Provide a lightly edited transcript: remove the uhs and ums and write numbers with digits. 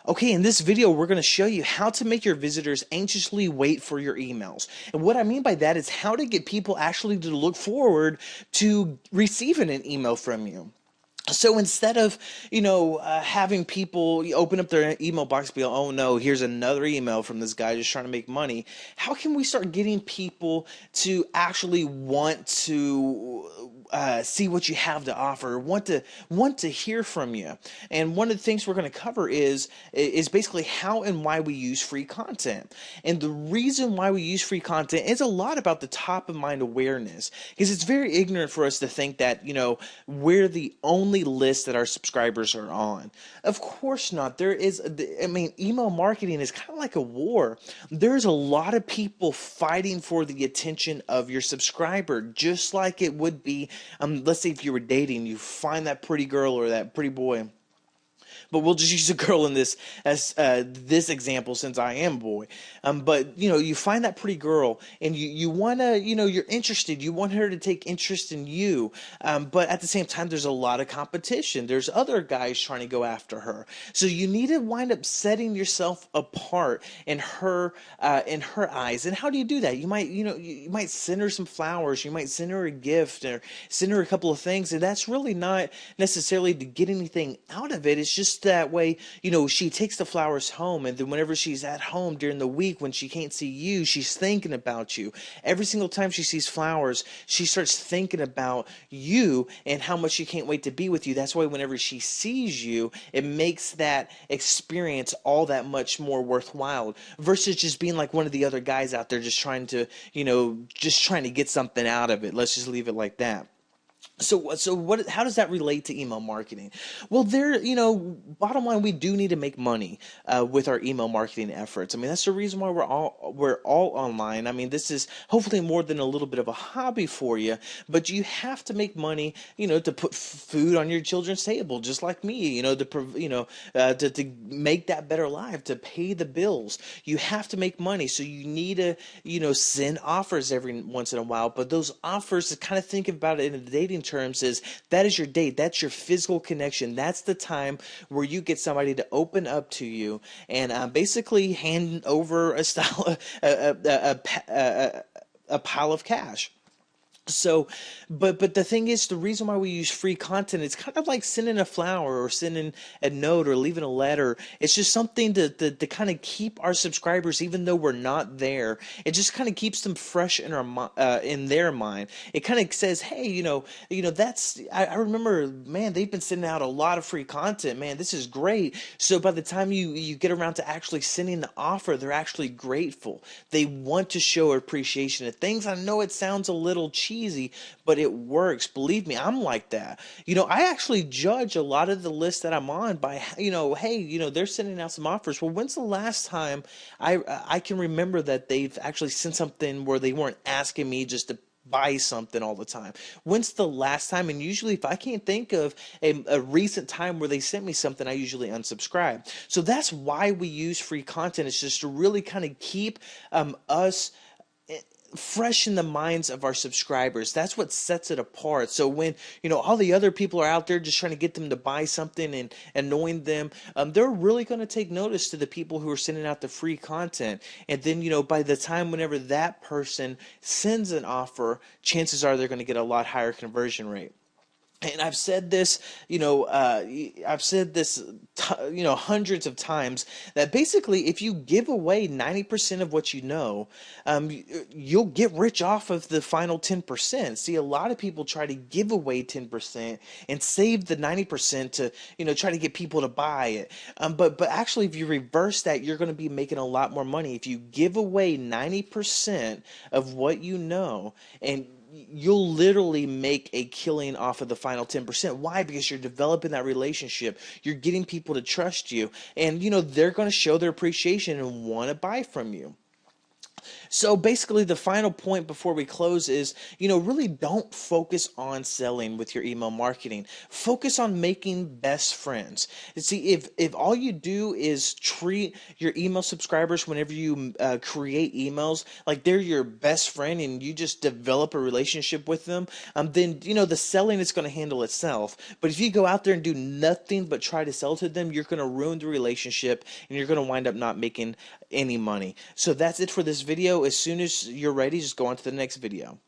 Okay, in this video, we're going to show you how to make your visitors anxiously wait for your emails. And what I mean by that is how to get people actually to look forward to receiving an email from you. So instead of, having people open up their email box and be like, oh no, here's another email from this guy just trying to make money. How can we start getting people to actually want to see what you have to offer, want to hear from you? And one of the things we're going to cover is basically how and why we use free content. And the reason why we use free content is a lot about the top of mind awareness, because it's very ignorant for us to think that, we're the only list that our subscribers are on. Of course not. Email marketing is kind of like a war. There's a lot of people fighting for the attention of your subscriber, just like it would be, let's say if you were dating, you find that pretty girl or that pretty boy. But we'll just use a girl in this as this example, since I am a boy. But you find that pretty girl, and you wanna, you're interested. You want her to take interest in you. But at the same time, there's a lot of competition. There's other guys trying to go after her. So you need to wind up setting yourself apart in her eyes. And how do you do that? You might send her some flowers. You might send her a gift, or send her a couple of things. And that's really not necessarily to get anything out of it. It's just that way, she takes the flowers home, and then whenever she's at home during the week when she can't see you, she's thinking about you. Every single time she sees flowers, she starts thinking about you and how much she can't wait to be with you. That's why whenever she sees you, it makes that experience all that much more worthwhile, versus just being like one of the other guys out there just trying to, get something out of it. Let's just leave it like that. How does that relate to email marketing? Well, bottom line, we do need to make money with our email marketing efforts. I mean, that's the reason why we're all online. I mean, this is hopefully more than a little bit of a hobby for you, but you have to make money, to put food on your children's table, just like me, to make that better life, to pay the bills. You have to make money, so you need to, send offers every once in a while. But those offers, to kind of think about it in a dating terms, is that is your date. That's your physical connection. That's the time where you get somebody to open up to you and basically hand over a pile of cash. So, but the thing is, the reason why we use free content, it's kind of like sending a flower or sending a note or leaving a letter. It's just something to kind of keep our subscribers, even though we're not there. It just kind of keeps them fresh in in their mind. It kind of says, hey, I remember, man, they've been sending out a lot of free content. Man, this is great. So by the time you get around to actually sending the offer, they're actually grateful. They want to show appreciation of things. I know it sounds a little cheesy, but it works. Believe me, I'm like that. I actually judge a lot of the lists that I'm on by, hey, they're sending out some offers. Well, when's the last time I can remember that they've actually sent something where they weren't asking me just to buy something all the time? When's the last time? And usually, if I can't think of a recent time where they sent me something, I usually unsubscribe. So that's why we use free content. It's just to really kind of keep us fresh in the minds of our subscribers. That's what sets it apart. So when all the other people are out there just trying to get them to buy something and annoying them, they're really going to take notice to the people who are sending out the free content. And then by the time whenever that person sends an offer, chances are they're going to get a lot higher conversion rate. And I've said this, hundreds of times, that basically if you give away 90% of what you know, you'll get rich off of the final 10%. See, a lot of people try to give away 10% and save the 90% to, try to get people to buy it. But actually, if you reverse that, you're going to be making a lot more money. If you give away 90% of what you know, and you'll literally make a killing off of the final 10%. Why? Because you're developing that relationship. You're getting people to trust you, and they're going to show their appreciation and want to buy from you. So basically, the final point before we close is, really don't focus on selling with your email marketing. Focus on making best friends. And see, if all you do is treat your email subscribers whenever you create emails like they're your best friend and you just develop a relationship with them, then the selling is going to handle itself. But if you go out there and do nothing but try to sell to them, you're going to ruin the relationship and you're going to wind up not making any money. So that's it for this video. As soon as you're ready, just go on to the next video.